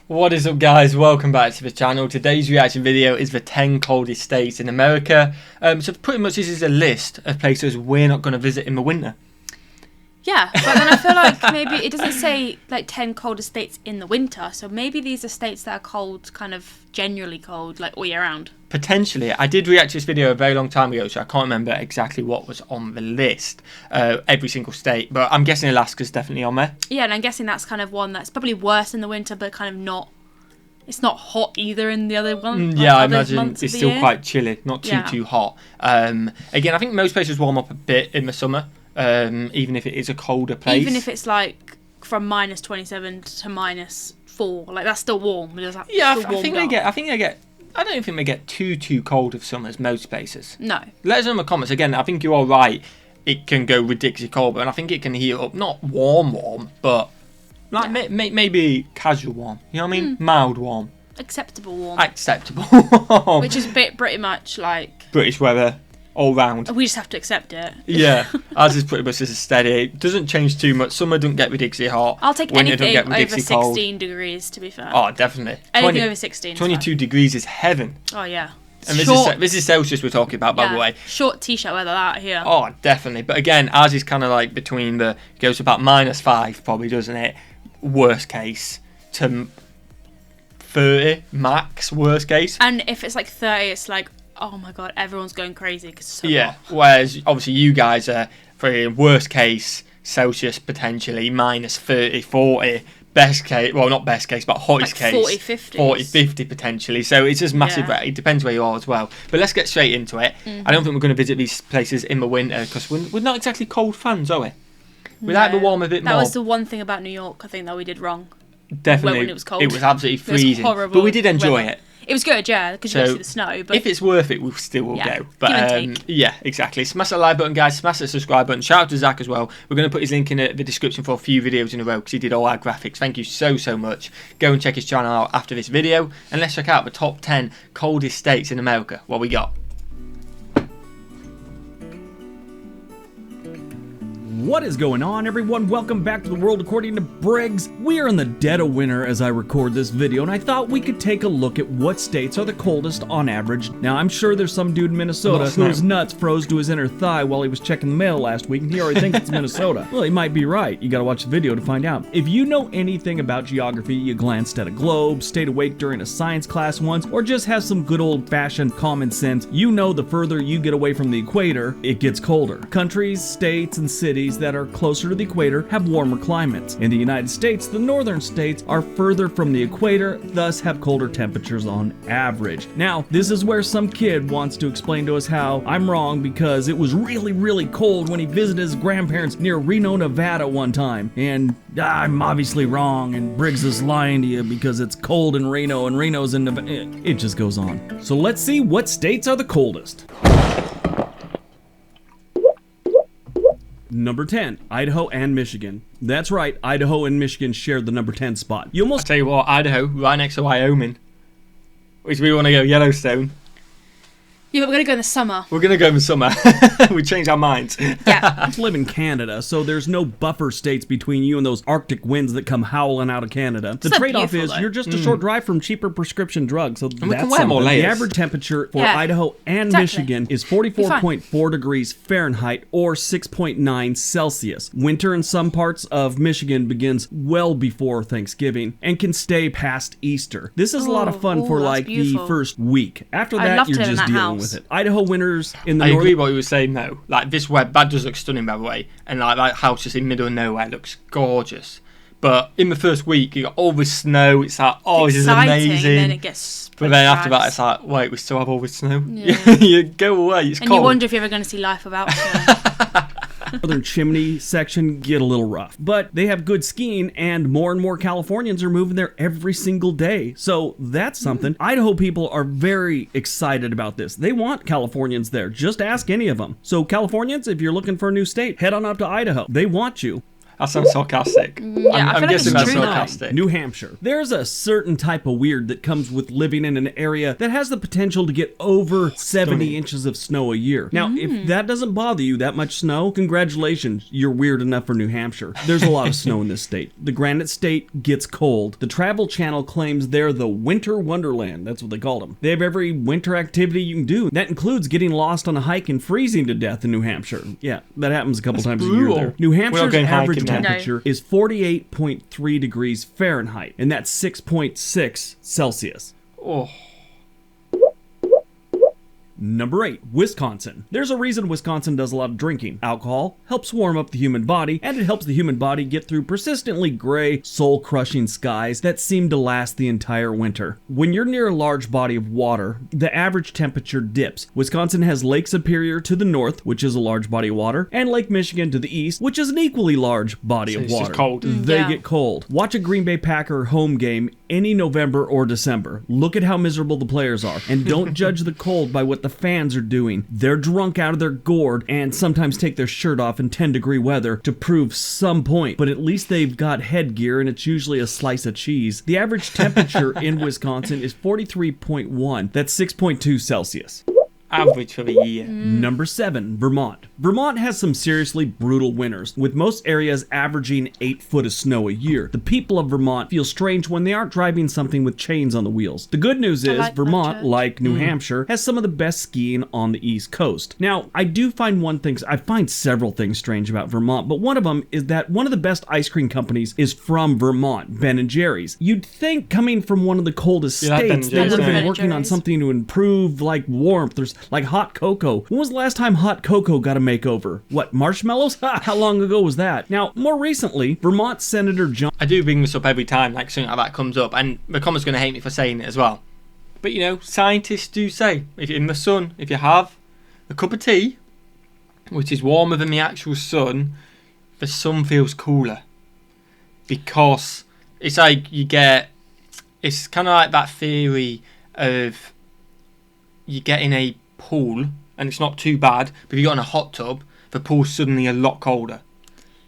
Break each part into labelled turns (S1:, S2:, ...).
S1: What is up, guys? Welcome back to the channel. Today's reaction video is the 10 coldest states in America. So pretty much this is a list of places we're not going to visit in the winter.
S2: Yeah, but then I feel like maybe it doesn't say like 10 coldest states in the winter, so maybe these are states that are cold, kind of generally cold, like all year round.
S1: Potentially. I did react to this video a very long time ago, so I can't remember exactly what was on the list, every single state, but I'm guessing Alaska's definitely on there.
S2: Yeah, and I'm guessing that's kind of one that's probably worse in the winter, but kind of not, it's not hot either in the other one.
S1: Yeah, I imagine it's still quite chilly, not too hot. Again, I think most places warm up a bit in the summer. Even if it is a colder place.
S2: Even if it's like from -27 to -4, like that's still warm.
S1: Yeah, I think they get. I don't think they get too cold of summers most places.
S2: No.
S1: Let us know in the comments. Again, I think you're all right. It can go ridiculously cold, and I think it can heat up. Not warm, but like maybe casual warm. You know what I mean? Mild warm.
S2: Acceptable warm.
S1: Acceptable.
S2: Which is pretty much like
S1: British weather. All round.
S2: We just have to accept it.
S1: Yeah, ours is pretty much just steady. It doesn't change too much. Summer doesn't get ridiculously hot.
S2: I'll take
S1: Winter
S2: anything
S1: don't get
S2: over 16
S1: cold.
S2: degrees, to be fair.
S1: Oh, definitely.
S2: Anything over 16.
S1: 22 degrees is heaven.
S2: Oh, yeah.
S1: And this is Celsius we're talking about, by the way.
S2: Short t-shirt weather that here.
S1: Oh, definitely. But again, ours is kind of like between the, goes about -5 probably, doesn't it? Worst case to 30 max, worst case.
S2: And if it's like 30, it's like, oh my god, everyone's going crazy because it's so hot.
S1: Whereas obviously you guys are for worst case Celsius potentially -30, 40. Best case, well not best case, but hottest
S2: like
S1: case
S2: 40, 50.
S1: 40, 50 potentially. So it's just massive. It depends where you are as well. But let's get straight into it. I don't think we're going to visit these places in the winter because we're not exactly cold fans, are we? We like the warm a bit more.
S2: That was the one thing about New York I think that we did wrong.
S1: Definitely.
S2: When it was cold.
S1: It was absolutely freezing.
S2: It was horrible,
S1: but we did enjoy it.
S2: It was good, yeah, because you got to see the snow. But
S1: if it's worth it, we still will go. But
S2: give and take.
S1: Yeah, exactly. Smash that like button, guys. Smash that subscribe button. Shout out to Zach as well. We're going to put his link in the description for a few videos in a row because he did all our graphics. Thank you so much. Go and check his channel out after this video. And let's check out the top 10 coldest states in America. What we got?
S3: What is going on, everyone? Welcome back to the world according to Briggs. We are in the dead of winter as I record this video, and I thought we could take a look at what states are the coldest on average. Now, I'm sure there's some dude in Minnesota whose nuts froze to his inner thigh while he was checking the mail last week, and he already thinks it's Minnesota. Well, he might be right. You gotta watch the video to find out. If you know anything about geography, you glanced at a globe, stayed awake during a science class once, or just have some good old-fashioned common sense, you know the further you get away from the equator, it gets colder. Countries, states, and cities that are closer to the equator have warmer climates. In the United States, the northern states are further from the equator, thus have colder temperatures on average. Now, this is where some kid wants to explain to us how I'm wrong because it was really cold when he visited his grandparents near Reno, Nevada one time. And I'm obviously wrong, and Briggs is lying to you because it's cold in Reno and Reno's in Nevada. It just goes on. So let's see what states are the coldest. Number 10, Idaho and Michigan. That's right, Idaho and Michigan share the number 10 spot. You almost
S1: I'll tell you what, Idaho, right next to Wyoming. Which we want to go Yellowstone.
S2: Yeah, but we're going to go in the summer.
S1: We're going to go in the summer. We changed our minds.
S2: Yeah.
S3: live in Canada, so there's no buffer states between you and those Arctic winds that come howling out of Canada. The trade-off is you're just a short drive from cheaper prescription drugs, so
S1: and we can wear more layers.
S3: The average temperature for Idaho and Michigan is 44.4 degrees Fahrenheit or 6.9 Celsius. Winter in some parts of Michigan begins well before Thanksgiving and can stay past Easter. This is a lot of fun for like the first week. After that, you're just dealing with it. Idaho winters in the
S1: I agree with what you were saying though. Like this web, that does look stunning by the way, and like that house just in the middle of nowhere looks gorgeous. But in the first week, you got all this snow. It's like, oh, this is amazing.
S2: And then it gets.
S1: But then after that, it's like, wait, we still have all this snow.
S2: Yeah.
S1: You go away. It's
S2: and
S1: cold.
S2: You wonder if you're ever going to see life without snow.
S3: Northern chimney section get a little rough, but they have good skiing and more Californians are moving there every single day. So that's something. Idaho people are very excited about this. They want Californians there. Just ask any of them. So Californians, if you're looking for a new state, head on up to Idaho. They want you.
S1: That sounds sarcastic.
S2: Yeah, I
S1: I'm
S2: feel like
S1: guessing
S2: it's
S1: that's
S2: true, though.
S1: sarcastic.
S3: New Hampshire. There's a certain type of weird that comes with living in an area that has the potential to get over 70 inches of snow a year. Now, if that doesn't bother you, that much snow, congratulations, you're weird enough for New Hampshire. There's a lot of snow in this state. The Granite State gets cold. The Travel Channel claims they're the winter wonderland. That's what they call them. They have every winter activity you can do. That includes getting lost on a hike and freezing to death in New Hampshire. Yeah, that happens a couple times a year
S1: brutal.
S3: there. New Hampshire's
S1: going
S3: average
S1: hiking then.
S3: temperature is 48.3 degrees Fahrenheit, and that's 6.6 Celsius.
S1: Oh.
S3: Number 8, Wisconsin. There's a reason Wisconsin does a lot of drinking. Alcohol helps warm up the human body, and it helps the human body get through persistently gray, soul-crushing skies that seem to last the entire winter. When you're near a large body of water, the average temperature dips. Wisconsin has Lake Superior to the north, which is a large body of water, and Lake Michigan to the east, which is an equally large body
S1: So
S3: of
S1: it's
S3: water.
S1: just cold.
S3: They
S2: Yeah.
S3: get cold. Watch a Green Bay Packer home game any November or December. Look at how miserable the players are, and don't judge the cold by what the fans are doing. They're drunk out of their gourd and sometimes take their shirt off in 10-degree weather to prove some point, but at least they've got headgear, and it's usually a slice of cheese. The average temperature in Wisconsin is 43.1. That's 6.2 Celsius.
S1: Average for the year.
S3: Number 7, Vermont. Vermont has some seriously brutal winters, with most areas averaging 8 foot of snow a year. The people of Vermont feel strange when they aren't driving something with chains on the wheels. The good news is
S2: like that,
S3: Vermont,
S2: Church.
S3: like New Hampshire, has some of the best skiing on the East Coast. Now, I find several things strange about Vermont, but one of them is that one of the best ice cream companies is from Vermont, Ben & Jerry's. You'd think coming from one of the coldest
S1: You like Ben
S3: states,
S1: &
S3: they
S1: Jerry's,
S3: would have
S1: don't
S3: been
S1: you?
S3: working on
S2: Jerry's.
S3: something to improve like warmth. There's like hot cocoa. When was the last time hot cocoa got a makeover? What, marshmallows? Ha, how long ago was that? Now, more recently, Vermont Senator John
S1: I do bring this up every time, like something like that comes up, and the comments going to hate me for saying it as well. But you know, scientists do say, if you're in the sun, if you have a cup of tea, which is warmer than the actual sun, the sun feels cooler. Because it's like it's kind of like that theory of you get in a pool and it's not too bad, but if you got in a hot tub, the pool's suddenly a lot colder.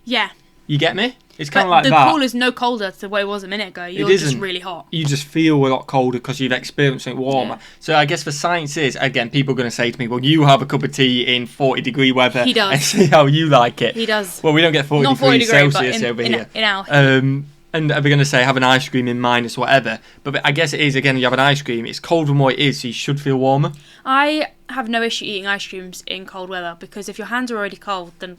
S2: Yeah.
S1: You get me? It's kind
S2: But
S1: of like
S2: the
S1: that.
S2: pool is no colder to the way it was a minute ago. You're just
S1: isn't.
S2: really hot.
S1: You just feel a lot colder because you've experienced it warmer.
S2: Yeah.
S1: So I guess the science is, again, people are going to say to me, well, you have a cup of tea in 40-degree weather
S2: He does.
S1: and see how you like it.
S2: He does.
S1: Well, we don't get 40
S2: Not 40
S1: degrees
S2: degree,
S1: Celsius
S2: but
S1: over
S2: in
S1: here.
S2: our
S1: And they're going to say have an ice cream in minus whatever. But I guess it is, again, you have an ice cream, it's colder than what it is, so you should feel warmer.
S2: I have no issue eating ice creams in cold weather because if your hands are already cold, then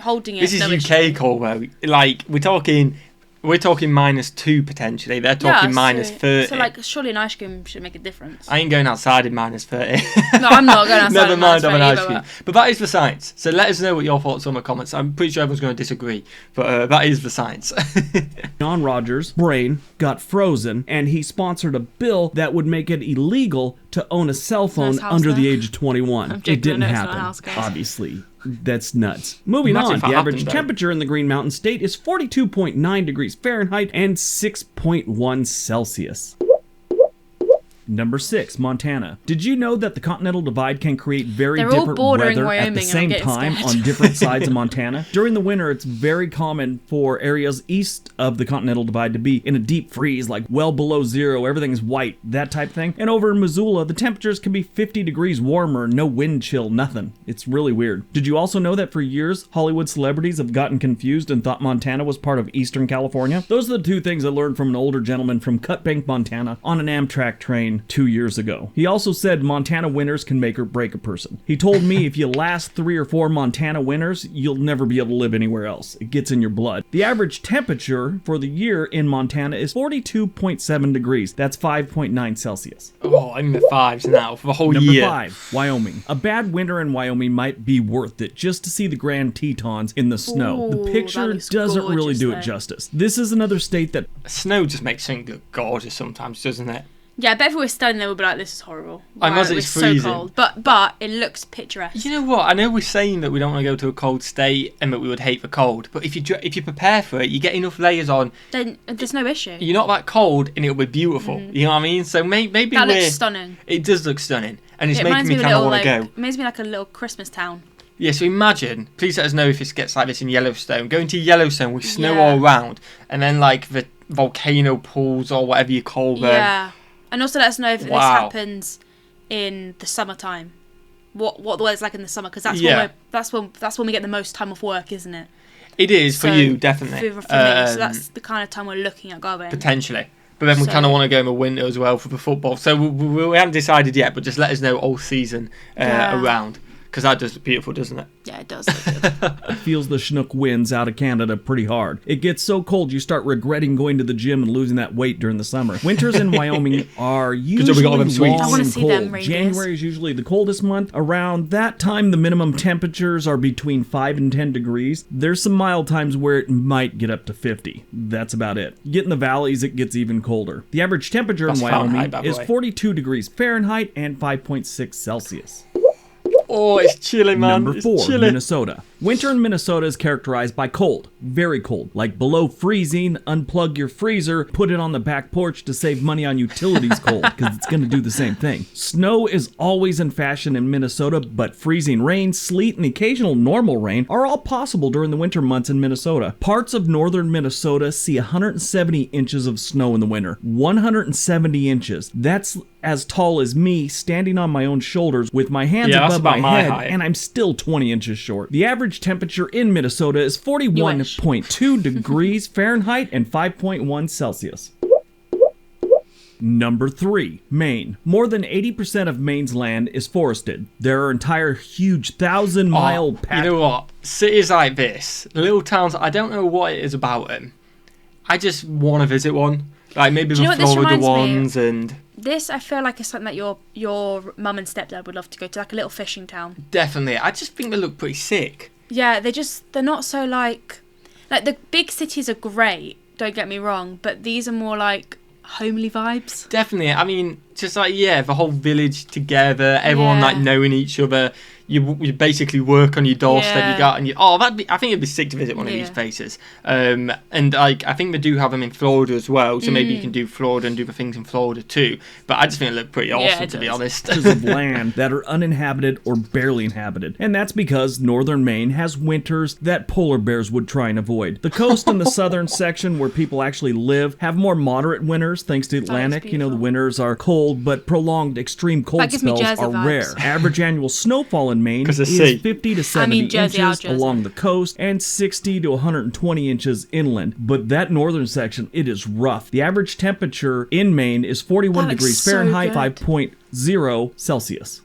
S2: holding it.
S1: This is
S2: no
S1: UK
S2: issue.
S1: cold though. Like, we're talking -2 potentially. They're talking minus 30.
S2: So like, surely an ice cream should make a difference.
S1: I ain't going outside in minus 30.
S2: No, I'm not going outside.
S1: Never
S2: in
S1: mind
S2: minus
S1: having
S2: 30
S1: ice
S2: either,
S1: cream. But that is the science. So let us know what your thoughts are in the comments. I'm pretty sure everyone's going to disagree. But that is the science.
S3: John Rogers' brain got frozen, and he sponsored a bill that would make it illegal to own a cell phone
S2: Nice house
S3: under the
S2: there.
S3: age of 21.
S2: I'm joking,
S3: It didn't
S2: I know it's not a
S3: happen,
S2: house, guys.
S3: obviously. That's nuts. Moving
S1: Imagine
S3: on,
S1: if
S3: the
S1: that
S3: average
S1: happened, though.
S3: temperature in the Green Mountain State is 42.9 degrees Fahrenheit and 6.1 Celsius. Number 6, Montana. Did you know that the Continental Divide can create very
S2: They're all
S3: different
S2: bordering
S3: weather at
S2: Wyoming,
S3: the
S2: and I'm
S3: same
S2: getting
S3: time
S2: scared.
S3: on different sides of Montana? During the winter, it's very common for areas east of the Continental Divide to be in a deep freeze, like well below zero, everything's white, that type thing. And over in Missoula, the temperatures can be 50 degrees warmer, no wind chill, nothing. It's really weird. Did you also know that for years, Hollywood celebrities have gotten confused and thought Montana was part of Eastern California? Those are the two things I learned from an older gentleman from Cut Bank, Montana on an Amtrak train 2 years ago. He also said Montana winters can make or break a person. He told me if you last 3 or 4 Montana winters, you'll never be able to live anywhere else. It gets in your blood. The average temperature for the year in Montana is 42.7 degrees. That's 5.9 Celsius.
S1: Oh, I'm in the fives now for the whole
S3: Number
S1: year.
S3: 5, Wyoming. A bad winter in Wyoming might be worth it just to see the Grand Tetons in the snow. The
S2: Ooh,
S3: picture
S2: that looks
S3: doesn't really
S2: gorgeous,
S3: do
S2: though.
S3: it justice. This is another state that
S1: Snow just makes something look gorgeous sometimes, doesn't it?
S2: Yeah, I bet if we were studying, they would be like, "This is horrible."
S1: I
S2: Why?
S1: must,
S2: It
S1: it's
S2: was
S1: freezing.
S2: so cold, but it looks picturesque.
S1: You know what? I know we're saying that we don't want to go to a cold state and that we would hate the cold, but if you prepare for it, you get enough layers on.
S2: Then there's no issue.
S1: You're not that cold, and it'll be beautiful. You know what I mean? So maybe
S2: That
S1: we're.
S2: looks stunning.
S1: It does look stunning, and it's
S2: It
S1: making
S2: reminds
S1: me
S2: me of a
S1: kind of
S2: little
S1: want to
S2: like
S1: go.
S2: it reminds me like a little Christmas town.
S1: Yeah, so imagine, please let us know if it gets like this in Yellowstone. Going to Yellowstone with snow
S2: Yeah.
S1: all around, and then like the volcano pools or whatever you call them.
S2: Yeah. And also let us know if this
S1: Wow.
S2: happens in the summertime. What the weather's like in the summer, because that's
S1: Yeah.
S2: that's when we get the most time off work, isn't it?
S1: It is for
S2: So,
S1: you, definitely.
S2: For me, so that's the kind of time we're looking at going.
S1: Potentially. But then we
S2: So-
S1: kind of want to go in the winter as well for the football. So we haven't decided yet, but just let us know all season
S2: Yeah.
S1: around. Because that does look beautiful, doesn't it?
S2: Yeah, it does look good.
S3: It feels the Chinook winds out of Canada pretty hard. It gets so cold you start regretting going to the gym and losing that weight during the summer. Winters in Wyoming are usually
S1: we got all them sweets.
S3: long
S2: I wanna
S3: and
S2: see
S3: cold.
S2: them reindeers.
S3: January is usually the coldest month. Around that time, the minimum temperatures are between 5 and 10 degrees. There's some mild times where it might get up to 50. That's about it. You get in the valleys, it gets even colder. The average temperature
S1: That's
S3: in Wyoming
S1: Fahrenheit, by the
S3: is
S1: way.
S3: 42 degrees Fahrenheit and 5.6 Celsius.
S1: Oh, it's chilly, man.
S3: Number
S1: It's
S3: 4,
S1: chilly.
S3: Minnesota. Winter in Minnesota is characterized by cold, very cold, like below freezing. Unplug your freezer, put it on the back porch to save money on utilities cold, because it's going to do the same thing. Snow is always in fashion in Minnesota, but freezing rain, sleet, and occasional normal rain are all possible during the winter months in Minnesota. Parts of northern Minnesota see 170 inches of snow in the winter. 170 inches. That's as tall as me standing on my own shoulders with my hands
S1: Yeah, that's
S3: above
S1: about
S3: my
S1: my
S3: head,
S1: height.
S3: and I'm still 20 inches short. The average temperature in Minnesota is 41.2 degrees Fahrenheit and 5.1 Celsius. Number 3, Maine. More than 80% of Maine's land is forested. There are entire huge 1,000-mile patches.
S1: You know what? Cities like this, little towns, I don't know what it is about them. I just want to visit one. Like maybe
S2: Do you
S1: the
S2: know what this
S1: Florida
S2: reminds me of?
S1: ones and...
S2: This, I feel like, is something that your mum and stepdad would love to go to, like a little fishing town.
S1: Definitely. I just think they look pretty sick.
S2: Yeah, they're not so like the big cities are great, don't get me wrong, but these are more like homely vibes.
S1: Definitely. I mean, just like, yeah, the whole village together, everyone
S2: Yeah.
S1: like knowing each other. You basically work on your doorstep.
S2: Yeah.
S1: You got and I think it'd be sick to visit one of these
S2: Yeah.
S1: places. And like I think they do have them in Florida as well. So maybe you can do Florida and do the things in Florida too. But I just think it looked pretty awesome,
S2: it
S1: to be
S2: does.
S1: honest.
S3: Patches of land that are uninhabited or barely inhabited. And that's because northern Maine has winters that polar bears would try and avoid. The coast and the southern section where people actually live have more moderate winters thanks to the Atlantic. You know, the
S2: beautiful.
S3: winters are cold, but prolonged extreme cold
S2: That gives me
S3: spells
S2: Jersey
S3: are
S2: vibes.
S3: rare. Average annual snowfall in Maine
S1: 'Cause of
S3: is
S1: sea.
S3: 50 to 70
S2: Jersey,
S3: inches
S2: Jersey.
S3: along the coast and 60 to 120 inches inland. But that northern section, it is rough. The average temperature in Maine is 41
S2: That looks
S3: degrees
S2: so
S3: Fahrenheit,
S2: good.
S3: 5.0 Celsius.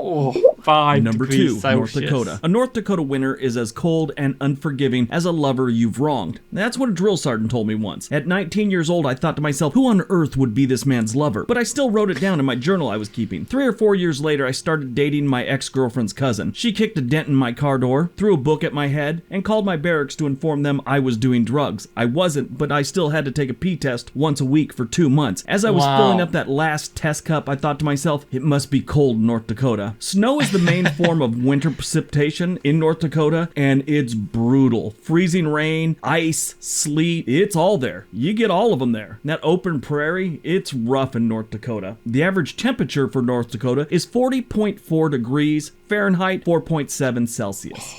S1: Oh, 5
S3: Number
S1: degrees
S3: 2,
S1: Celsius.
S3: North Dakota. A North Dakota winter is as cold and unforgiving as a lover you've wronged. That's what a drill sergeant told me once. At 19 years old, I thought to myself, who on earth would be this man's lover? But I still wrote it down in my journal I was keeping. 3 or 4 years later, I started dating my ex-girlfriend's cousin. She kicked a dent in my car door, threw a book at my head, and called my barracks to inform them I was doing drugs. I wasn't, but I still had to take a pee test once a week for 2 months. As I was
S1: Wow.
S3: filling up that last test cup, I thought to myself, it must be cold in North Dakota. Snow is the main form of winter precipitation in North Dakota, and it's brutal. Freezing rain, ice, sleet, it's all there. You get all of them there. That open prairie, it's rough in North Dakota. The average temperature for North Dakota is 40.4 degrees Fahrenheit, 4.7 Celsius.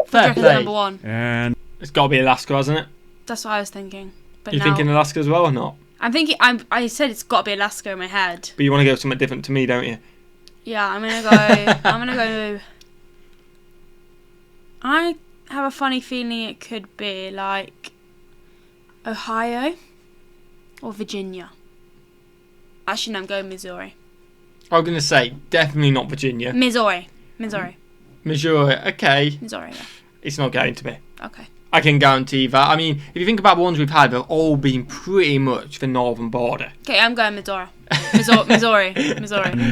S1: Fair
S2: Reckon
S1: play.
S2: number 1.
S3: And
S1: It's got to be Alaska, hasn't it?
S2: That's what I was thinking. But
S1: You
S2: now
S1: thinking Alaska as well or not?
S2: I'm thinking. I said it's got to be Alaska in my head.
S1: But you want to go somewhere different to me, don't you?
S2: Yeah, I'm gonna go. I'm gonna go. I have a funny feeling it could be like Ohio or Virginia. Actually, no, I'm going Missouri.
S1: I was going to say, definitely not Virginia.
S2: Missouri.
S1: Missouri, okay.
S2: Missouri, yeah.
S1: It's not going to be.
S2: Okay.
S1: I can guarantee that. I mean, if you think about the ones we've had, they've all been pretty much the northern border.
S2: Okay, I'm going Missouri. Missouri.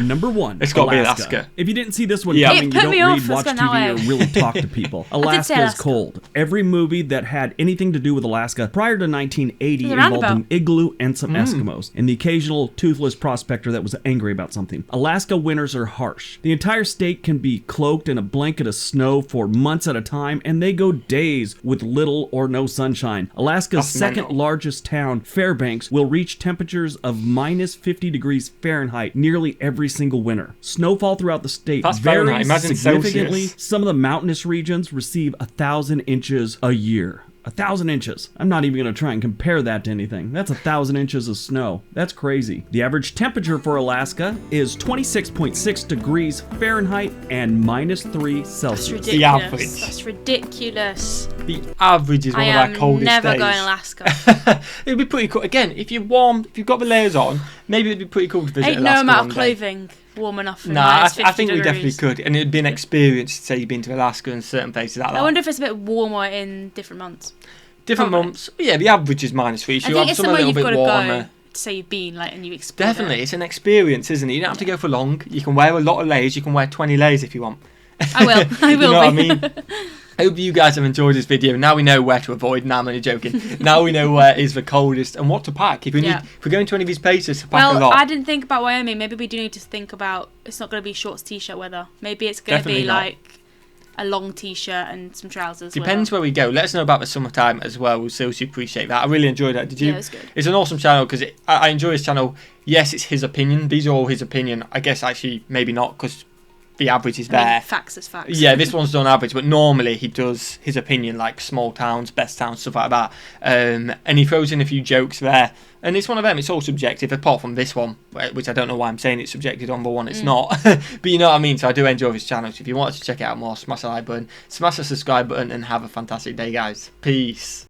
S3: number 1,
S1: It's gotta be Alaska.
S3: If you didn't see this one
S1: Yeah.
S3: coming,
S2: It
S3: you
S2: put
S3: don't
S2: me
S3: read,
S2: off.
S3: watch
S2: Let's go
S3: TV,
S2: that
S3: or
S2: way.
S3: really talk to people. Alaska is
S2: Alaska.
S3: cold. Every movie that had anything to do with Alaska prior to 1980
S2: There's a
S3: involved an
S2: roundabout.
S3: igloo and some Eskimos, and the occasional toothless prospector that was angry about something. Alaska winters are harsh. The entire state can be cloaked in a blanket of snow for months at a time, and they go days with little or no sunshine. Alaska's
S1: That's
S3: second
S1: mental.
S3: largest town, Fairbanks, will reach temperatures of minus 50 degrees degrees Fahrenheit nearly every single winter. Snowfall throughout the state
S1: That's
S3: varies
S1: Fahrenheit. Imagine
S3: significantly.
S1: Celsius.
S3: Some of the mountainous regions receive 1,000 inches a year. 1,000 inches. I'm not even going to try and compare that to anything. That's 1,000 inches of snow. That's crazy. The average temperature for Alaska is 26.6 degrees Fahrenheit and -3 Celsius.
S1: The average.
S2: That's ridiculous.
S1: The average is one of our coldest
S2: never
S1: days.
S2: going to Alaska.
S1: It'd be pretty cool. Again, if you're warm, if you've got the layers on, maybe it'd be pretty cool to visit
S2: Ain't
S1: Alaska
S2: no amount
S1: one
S2: of
S1: day.
S2: clothing warm enough for
S1: Nah,
S2: minus 50
S1: I think we definitely
S2: degrees.
S1: could, and it'd be an experience to say you've been to Alaska and certain places like that.
S2: I wonder if it's a bit warmer in different months.
S1: Different
S2: probably.
S1: months. Yeah, the average is -3. So
S2: I
S1: you
S2: think
S1: have
S2: it's
S1: some a
S2: somewhere
S1: little
S2: you've
S1: bit
S2: got to
S1: warmer.
S2: go to say you've been, like, and you explore.
S1: Definitely, it's an experience, isn't it? You don't have to go for long. You can wear a lot of layers. You can wear 20 layers if you want.
S2: I will. I will
S1: You know what I
S2: be.
S1: mean? I hope you guys have enjoyed this video. Now we know where to avoid. Nah, I'm only joking. Now we know where is the coldest and what to pack. If we
S2: Yeah.
S1: if we're going to any of these places to pack a
S2: Well,
S1: lot.
S2: I didn't think about Wyoming. Maybe we do need to think about. It's not going to be shorts t-shirt weather. Maybe it's going to
S1: Definitely
S2: be
S1: not.
S2: like a long t-shirt and some trousers.
S1: Depends where we go. Let us know about the summertime as well. We'll seriously appreciate that. I really enjoyed that. Did you?
S2: Yeah, it was good.
S1: It's an awesome channel because I enjoy his channel. Yes, it's his opinion. These are all his opinion. I guess actually maybe not because the average is
S2: I mean,
S1: there.
S2: facts is facts.
S1: Yeah, this one's done average, but normally he does his opinion like small towns, best towns, stuff like that. And he throws in a few jokes there. And it's one of them, it's all subjective, apart from this one, which I don't know why I'm saying it's subjective on the one, it's not. But you know what I mean, so I do enjoy his channel. So if you wanted to check it out more, smash the like button, smash the subscribe button, and have a fantastic day, guys. Peace.